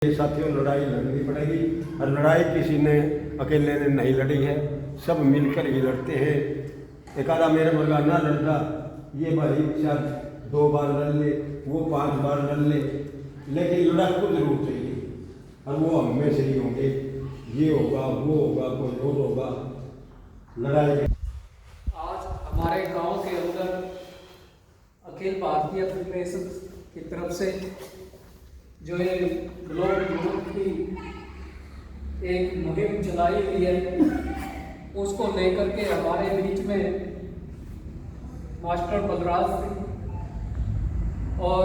ये साथियों, लड़ाई लड़नी पड़ेगी और लड़ाई किसी ने अकेले ने नहीं लड़ी है, सब मिलकर ही लड़ते हैं। एक आधा मेरे मुर्गा ना लड़ता, ये भाई शायद 2 बार लड़ ले, वो 5 बार लड़ ले, लेकिन लड़ाकू जरूर चाहिए और वो हम में से ही होंगे। ये होगा, वो होगा, कोई और होगा। लड़ाई आज हमारे गांव के अंदर अखिल भारतीय फेडरेशन की तरफ से जो ये ग्लोब यूथ की एक मुहिम चलाई हुई है, उसको लेकर के हमारे बीच में मास्टर बलराज सिंह और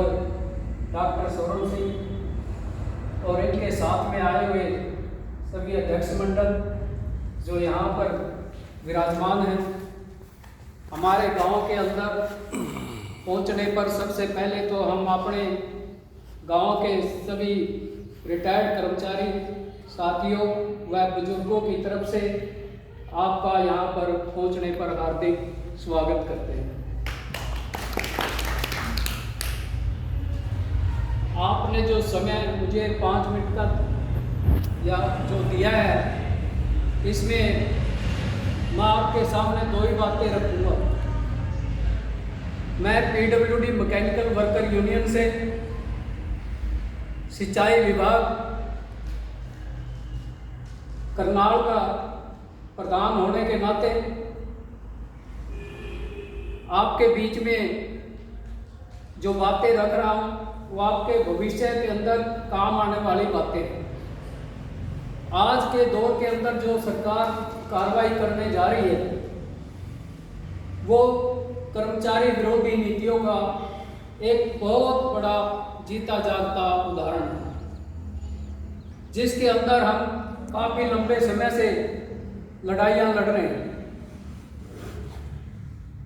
डॉक्टर सौरभ सिंह और इनके साथ में आए हुए सभी अध्यक्ष मंडल जो यहाँ पर विराजमान हैं। हमारे गांव के अंदर पहुंचने पर सबसे पहले तो हम अपने गांव के सभी रिटायर्ड कर्मचारी साथियों व बुजुर्गों की तरफ से आपका यहाँ पर पहुंचने पर हार्दिक स्वागत करते हैं। आपने जो समय मुझे 5 मिनट का या जो दिया है, इसमें मैं आपके सामने 2 ही बातें रखूँगा। मैं PWD मैकेनिकल वर्कर यूनियन से सिंचाई विभाग करनाल का प्रधान होने के नाते आपके बीच में जो बातें रख रहा हूँ वो आपके भविष्य के अंदर काम आने वाली बातें हैं। आज के दौर के अंदर जो सरकार कार्रवाई करने जा रही है वो कर्मचारी विरोधी नीतियों का एक बहुत बड़ा जीता जागता उदाहरण है, जिसके अंदर हम काफी लंबे समय से लड़ाइयां लड़ रहे हैं।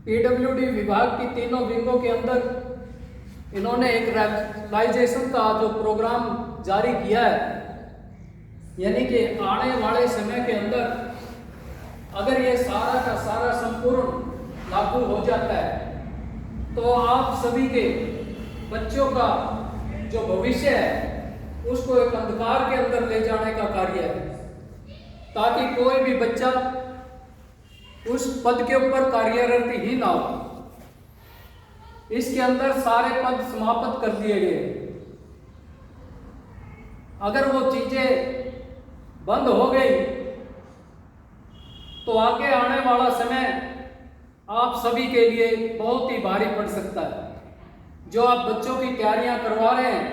PWD विभाग की तीनों विंगों के अंदर इन्होंने एक रैशनलाइजेशन का जो प्रोग्राम जारी किया है, यानी कि आने वाले समय के अंदर अगर ये सारा का सारा संपूर्ण लागू हो जाता है तो आप सभी के बच्चों का जो भविष्य है उसको एक अंधकार के अंदर ले जाने का कार्य है, ताकि कोई भी बच्चा उस पद के ऊपर कार्यरत ही ना हो। इसके अंदर सारे पद समाप्त कर दिए गए। अगर वो चीजें बंद हो गई तो आगे आने वाला समय आप सभी के लिए बहुत ही भारी पड़ सकता है। जो आप बच्चों की तैयारियां करवा रहे हैं,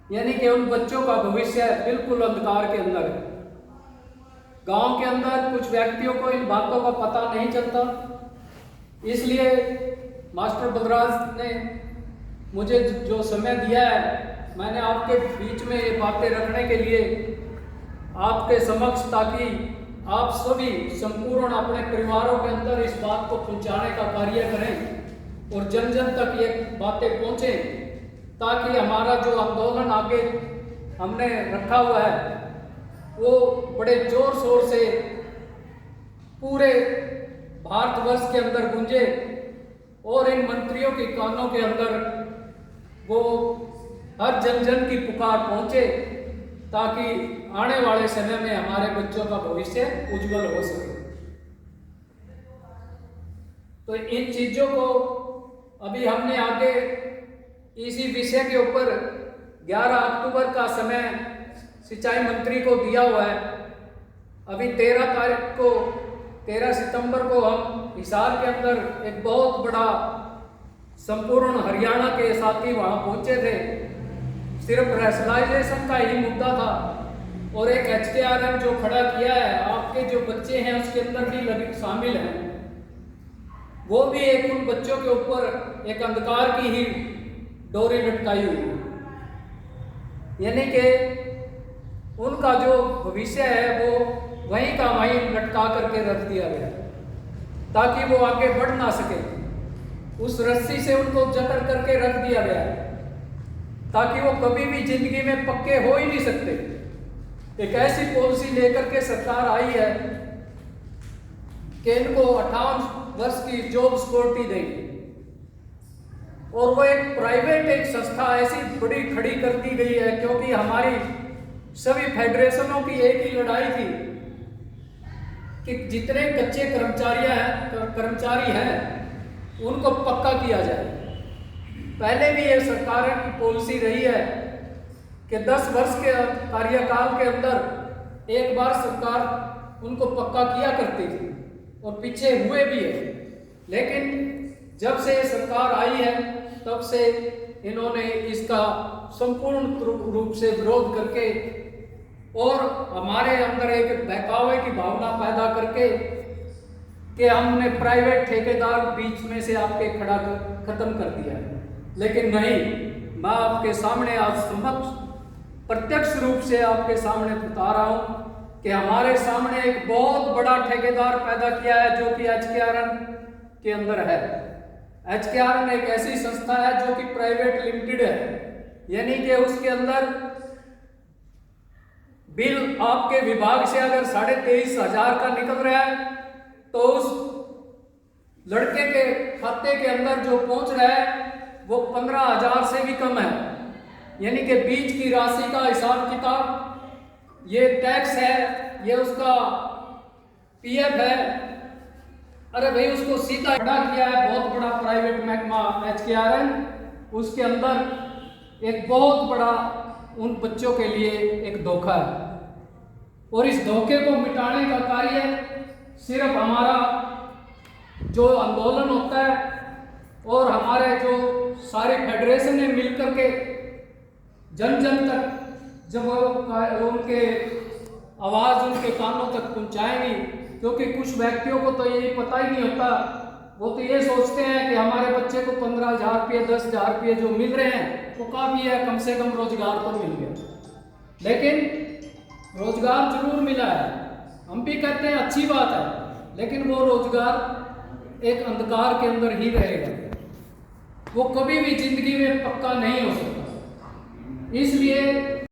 यानी कि उन बच्चों का भविष्य बिल्कुल अंधकार के अंदर है। गांव के अंदर कुछ व्यक्तियों को इन बातों का पता नहीं चलता, इसलिए मास्टर बलराज ने मुझे जो समय दिया है, मैंने आपके बीच में ये बातें रखने के लिए आपके समक्ष, ताकि आप सभी संपूर्ण अपने परिवारों के अंदर इस बात को पहुंचाने का कार्य करें और जन जन तक ये बातें पहुंचे, ताकि हमारा जो आंदोलन आगे हमने रखा हुआ है वो बड़े जोर शोर से पूरे भारतवर्ष के अंदर गूंजे और इन मंत्रियों के कानों के अंदर वो हर जन जन की पुकार पहुंचे, ताकि आने वाले समय में हमारे बच्चों का भविष्य उज्जवल हो सके। तो इन चीजों को अभी हमने आगे इसी विषय के ऊपर 11 अक्टूबर का समय सिंचाई मंत्री को दिया हुआ है। अभी 13 सितंबर को हम हिसार के अंदर एक बहुत बड़ा संपूर्ण हरियाणा के साथी वहां पहुंचे थे। सिर्फ रैशनलाइजेशन का ही मुद्दा था और एक HKRM जो खड़ा किया है, आपके जो बच्चे हैं उसके अंदर भी शामिल हैं। वो भी एक उन बच्चों के ऊपर एक अंधकार की ही डोरी लटकाई हुई है, यानी कि उनका जो भविष्य है वो वहीं का वहीं लटका करके रख दिया गया, ताकि वो आगे बढ़ ना सके। उस रस्सी से उनको जकड़ करके रख दिया गया, ताकि वो कभी भी जिंदगी में पक्के हो ही नहीं सकते। एक ऐसी पॉलिसी लेकर के सरकार आई है कि इनको 58 वर्ष की जॉब सिक्योरिटी देगी। और वो एक प्राइवेट एक संस्था ऐसी बड़ी खड़ी कर दी गई है, क्योंकि हमारी सभी फेडरेशनों की एक ही लड़ाई थी कि जितने कच्चे कर्मचारी हैं उनको पक्का किया जाए। पहले भी ये सरकार की पॉलिसी रही है कि 10 वर्ष के कार्यकाल के अंदर एक बार सरकार उनको पक्का किया करती थी और पीछे हुए भी है। लेकिन जब से ये सरकार आई है तब से इन्होंने इसका संपूर्ण रूप से विरोध करके और हमारे अंदर एक बहकावे की भावना पैदा करके कि हमने प्राइवेट ठेकेदार बीच में से आपके खड़ा खत्म कर दिया है। लेकिन नहीं, मैं आपके सामने आज समक्ष प्रत्यक्ष रूप से आपके सामने बता रहा हूं कि हमारे सामने एक बहुत बड़ा ठेकेदार पैदा किया है जो कि HKRN के अंदर है। HKRN एक ऐसी संस्था है जो कि प्राइवेट लिमिटेड है, यानी कि उसके अंदर बिल आपके विभाग से अगर 23,500 का निकल रहा है तो उस लड़के के खाते के अंदर जो पहुंच रहा है वो 15,000 से भी कम है। यानी कि बीच की राशि का हिसाब किताब, ये टैक्स है, ये उसका PF है, अरे भाई उसको सीधा खड़ा किया है बहुत बड़ा प्राइवेट महकमा HKRN। उसके अंदर एक बहुत बड़ा उन बच्चों के लिए एक धोखा है और इस धोखे को मिटाने का कार्य सिर्फ हमारा जो आंदोलन होता है और हमारे जो सारे फेडरेशन ने मिलकर के जन जन तक जब वो उनके आवाज़ उनके कानों तक पहुंचाएंगी, क्योंकि कुछ व्यक्तियों को तो ये पता ही नहीं होता, वो तो ये सोचते हैं कि हमारे बच्चे को 15,000 रुपये 10,000 रुपये जो मिल रहे हैं वो काफ़ी है, कम से कम रोजगार तो मिल गया। लेकिन रोजगार जरूर मिला है, हम भी कहते हैं अच्छी बात है, लेकिन वो रोजगार एक अंधकार के अंदर ही रहेगा, वो कभी भी जिंदगी में पक्का नहीं हो सकता। इसलिए